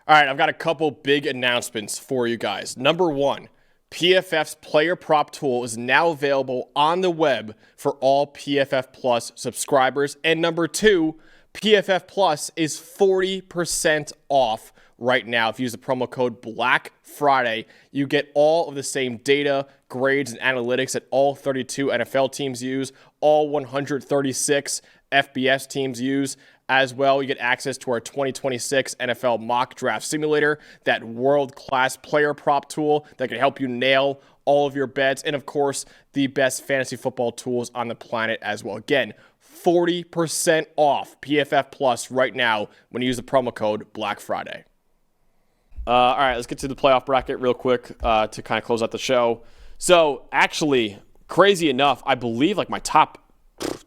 All right, I've got a couple big announcements for you guys. Number one, PFF's player prop tool is now available on the web for all PFF Plus subscribers. And number two, PFF Plus is 40% off right now. If you use the promo code BLACKFRIDAY, you get all of the same data, grades, and analytics that all 32 NFL teams use, all 136 FBS teams use. As well, you get access to our 2026 NFL mock draft simulator, that world-class player prop tool that can help you nail all of your bets, and of course, the best fantasy football tools on the planet as well. Again, 40% off PFF Plus right now when you use the promo code BLACKFRIDAY. All right, let's get to the playoff bracket real quick to kind of close out the show. So, actually, crazy enough, I believe like my top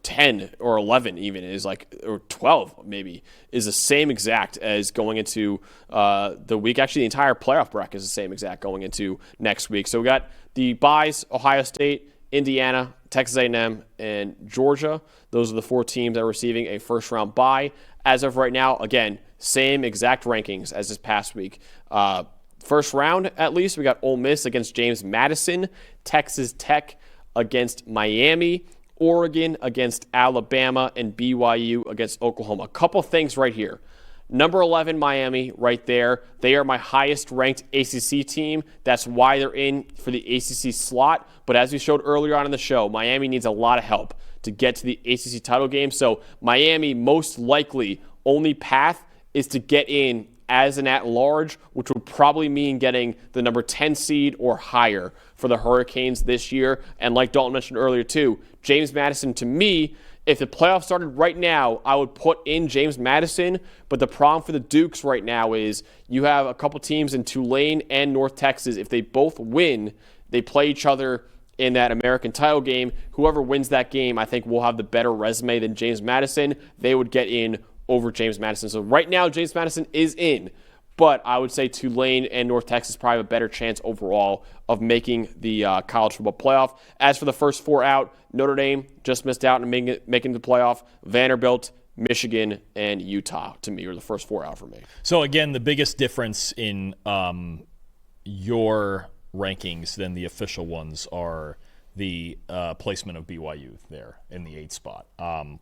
10 or 11 even is like, or 12 maybe, is the same exact as going into the week. Actually, the entire playoff bracket is the same exact going into next week. So we got the byes: Ohio State, Indiana, Texas A&M, and Georgia. Those are the 4 teams that are receiving a first-round bye. As of right now, again, same exact rankings as this past week. First round, at least, we got Ole Miss against James Madison, Texas Tech against Miami, Oregon against Alabama, and BYU against Oklahoma. A couple things right here. Number 11, Miami, right there. They are my highest-ranked ACC team. That's why they're in for the ACC slot. But as we showed earlier on in the show, Miami needs a lot of help to get to the ACC title game. So Miami, most likely, only path is to get in as an at-large, which would probably mean getting the number 10 seed or higher for the Hurricanes this year. And like Dalton mentioned earlier too, James Madison, to me, if the playoffs started right now, I would put in James Madison. But the problem for the Dukes right now is you have a couple teams in Tulane and North Texas. If they both win, they play each other in that American title game. Whoever wins that game, I think, will have the better resume than James Madison. They would get in over James Madison. So right now, James Madison is in, but I would say Tulane and North Texas probably have a better chance overall of making the college football playoff. As for the first 4 out, Notre Dame just missed out on making the playoff. Vanderbilt, Michigan, and Utah, to me, are the first 4 out for me. So again, the biggest difference in your rankings than the official ones are the placement of BYU there in the 8th spot,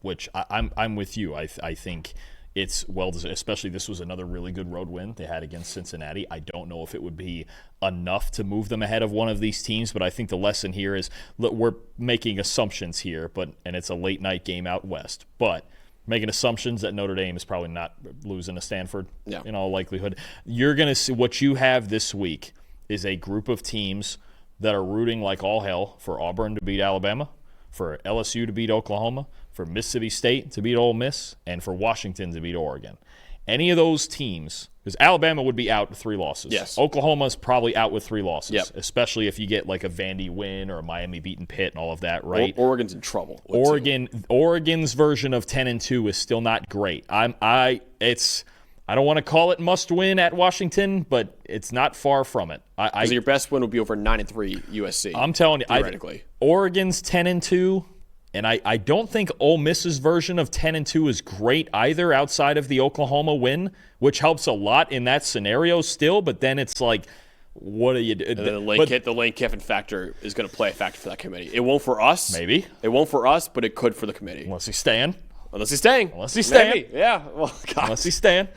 which I'm with you. I think it's especially this was another really good road win they had against Cincinnati. I don't know if it would be enough to move them ahead of one of these teams, but I think the lesson here is, look, we're making assumptions here, and it's a late night game out west, but making assumptions that Notre Dame is probably not losing to Stanford in all likelihood. You're going to see what you have this week is a group of teams that are rooting like all hell for Auburn to beat Alabama, for LSU to beat Oklahoma, for Mississippi State to beat Ole Miss, and for Washington to beat Oregon. Any of those teams, because Alabama would be out with 3 losses. Yes. Oklahoma's probably out with 3 losses, Yep. especially if you get like a Vandy win or a Miami beating Pitt and all of that, right? Oregon's in trouble. Oregon's version of 10-2 is still not great. I don't want to call it must win at Washington, but it's not far from it. So your best win would be over 9-3 USC. I'm telling you, theoretically. Oregon's 10-2, and I don't think Ole Miss's version of 10-2 is great either outside of the Oklahoma win, which helps a lot in that scenario still, but then it's like, what do you do? The Lane Kiffin factor is going to play a factor for that committee. It won't for us. Maybe. It won't for us, but it could for the committee. Unless he's staying. Unless he's staying. Maybe. Yeah. Well, God. Unless he's staying.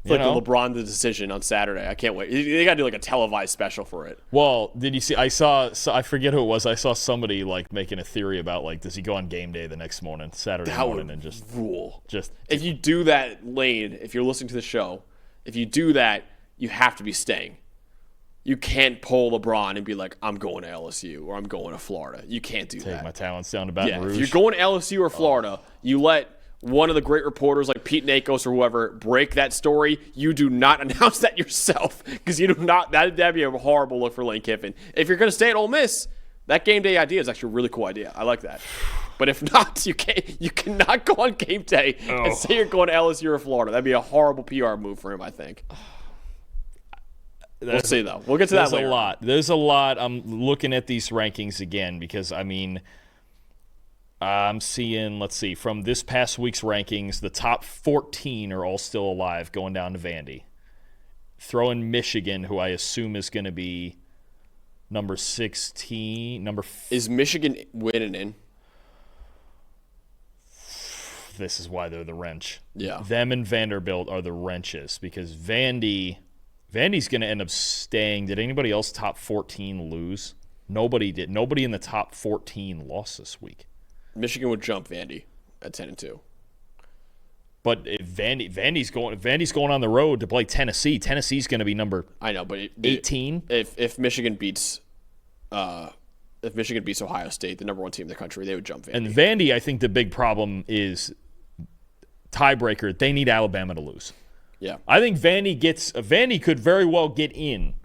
It's like the LeBron the decision on Saturday. I can't wait. They got to do like a televised special for it. Well, did you see? I forget who it was. I saw somebody like making a theory about like, does he go on game day the next morning, Saturday morning, and just rule? Just if you do that, Lane, if you're listening to the show, if you do that, you have to be staying. You can't pull LeBron and be like, I'm going to LSU or I'm going to Florida. You can't do that. Take my talents down to Baton Rouge. If you're going to LSU or Florida, you let one of the great reporters like Pete Nakos or whoever break that story. You do not announce that yourself because you do not. That'd be a horrible look for Lane Kiffin. If you're going to stay at Ole Miss, that game day idea is actually a really cool idea. I like that. But if not, you cannot go on game day and say you're going to LSU or Florida. That'd be a horrible PR move for him, I think. We'll see, though. We'll get to that later. There's a lot. I'm looking at these rankings again because, I mean, I'm seeing, let's see, from this past week's rankings, the top 14 are all still alive going down to Vandy. throw in Michigan, who I assume is going to be number 16. Is Michigan winning in? This is why they're the wrench. Yeah. Them and Vanderbilt are the wrenches because Vandy's going to end up staying. Did anybody else top 14 lose? Nobody did. Nobody in the top 14 lost this week. Michigan would jump Vandy at 10-2. But if Vandy's going on the road to play Tennessee. Tennessee's going to be number 18. If Michigan beats Ohio State, the number 1 team in the country, they would jump Vandy. And Vandy, I think the big problem is tiebreaker. They need Alabama to lose. Yeah. I think Vandy could very well get in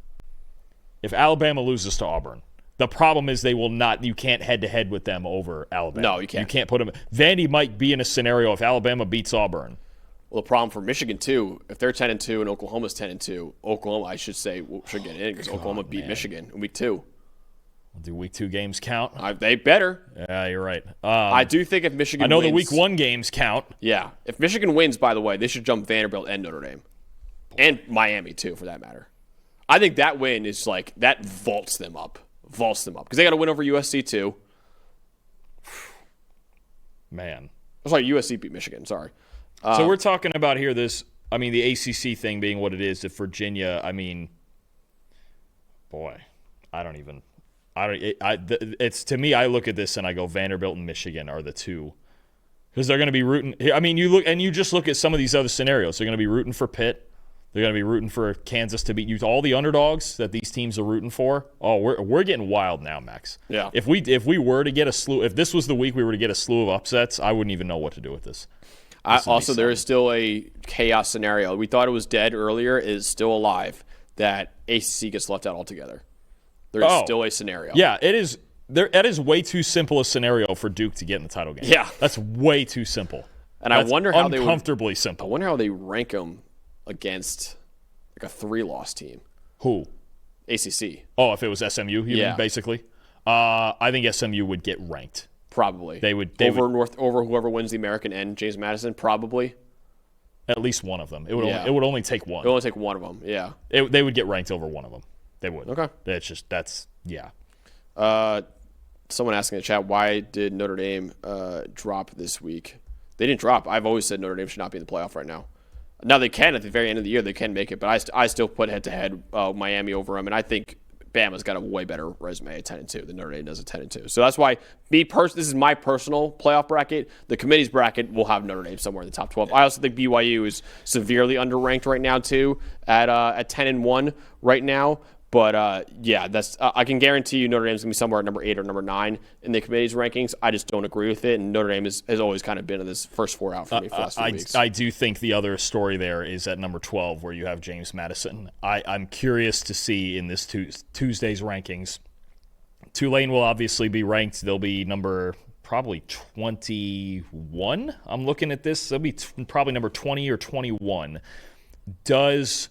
if Alabama loses to Auburn. The problem is they will not. You can't head-to-head with them over Alabama. No, you can't. You can't put them. Vandy might be in a scenario if Alabama beats Auburn. Well, the problem for Michigan too, if they're 10-2 and Oklahoma's 10-2, Oklahoma, I should say, should get in because Oklahoma beat Michigan in week 2. Do week 2 games count? They better. Yeah, you're right. I do think if Michigan I know wins, the week 1 games count. Yeah. If Michigan wins, by the way, they should jump Vanderbilt and Notre Dame. And Miami, too, for that matter. I think that win is like, that vaults them up. Because they got to win over USC, too. Man. Oh, sorry, USC beat Michigan. Sorry. So we're talking about here the ACC thing being what it is. If Virginia, it's to me, I look at this and I go Vanderbilt and Michigan are the two because they're going to be rooting. You just look at some of these other scenarios. They're going to be rooting for Pitt. They're going to be rooting for Kansas to beat you. All the underdogs that these teams are rooting for. Oh, we're getting wild now, Max. Yeah. If we were to get if this was the week we were to get a slew of upsets, I wouldn't even know what to do with this. There is still a chaos scenario. We thought it was dead earlier. It is still alive. That ACC gets left out altogether. There is still a scenario. Yeah, it is. That is way too simple a scenario for Duke to get in the title game. Yeah, that's way too simple. And I wonder how they uncomfortably simple. I wonder how they rank them against like a 3-loss team. Who? ACC. Oh, if it was SMU, basically. I think SMU would get ranked. Probably. They would over whoever wins the American and James Madison. Probably. At least one of them. It would only take one. It would only take one of them. Yeah. They would get ranked over one of them. They would. Okay. Yeah. Someone asking in the chat, why did Notre Dame drop this week? They didn't drop. I've always said Notre Dame should not be in the playoff right now. Now they can at the very end of the year. They can make it, but I still put head-to-head Miami over them, and I think Bama's got a way better resume at 10-2 than Notre Dame does at 10-2. So that's why this is my personal playoff bracket. The committee's bracket will have Notre Dame somewhere in the top 12. I also think BYU is severely underranked right now too at 10-1 right now. But I can guarantee you Notre Dame's gonna be somewhere at number 8 or number 9 in the committee's rankings. I just don't agree with it, and Notre Dame has always kind of been in this first 4 out for me for the last few weeks. I do think the other story there is at number 12 where you have James Madison. I'm curious to see in this Tuesday's rankings. Tulane will obviously be ranked. They'll be number probably 21. I'm looking at this. They'll be probably number 20 or 21. Does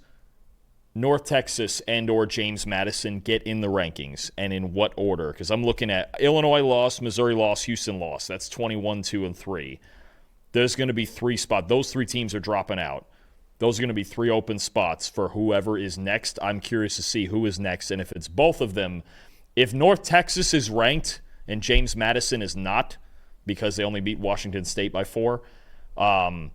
North Texas and or James Madison get in the rankings, and in what order? Because I'm looking at Illinois lost, Missouri lost, Houston lost. That's 21, 2, and 3. There's going to be 3 spots. Those 3 teams are dropping out. Those are going to be 3 open spots for whoever is next. I'm curious to see who is next, and if it's both of them. If North Texas is ranked and James Madison is not, because they only beat Washington State by 4, I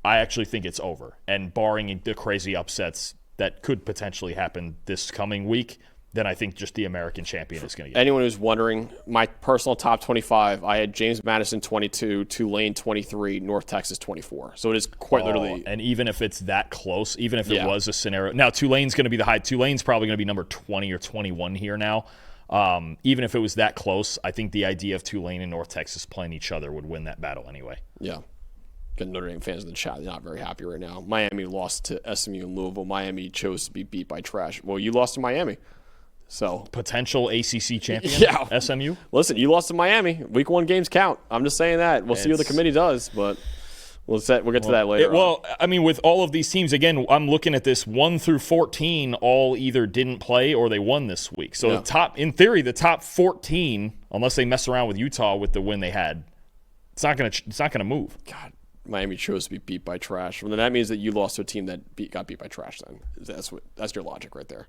actually think it's over. And barring the crazy upsets that could potentially happen this coming week, then I think just the American champion is going to get it. Anyone who's wondering, my personal top 25, I had James Madison 22, Tulane 23, North Texas 24. So it is quite literally. And even if it's that close, even if it was a scenario. Now, Tulane's going to be the high. Tulane's probably going to be number 20 or 21 here now. Even if it was that close, I think the idea of Tulane and North Texas playing each other would win that battle anyway. Yeah. Good Notre Dame fans in the chat, they're not very happy right now. Miami lost to SMU and Louisville. Miami chose to be beat by trash. Well, you lost to Miami. So potential ACC champion, SMU? Listen, you lost to Miami. Week 1 games count. I'm just saying that. We'll see what the committee does, but we'll get to that later. With all of these teams, again, I'm looking at this 1 through 14 all either didn't play or they won this week. So the top 14, unless they mess around with Utah with the win they had, it's not gonna move. God, Miami chose to be beat by trash. Well, then that means that you lost to a team that got beat by trash then. That's your logic right there.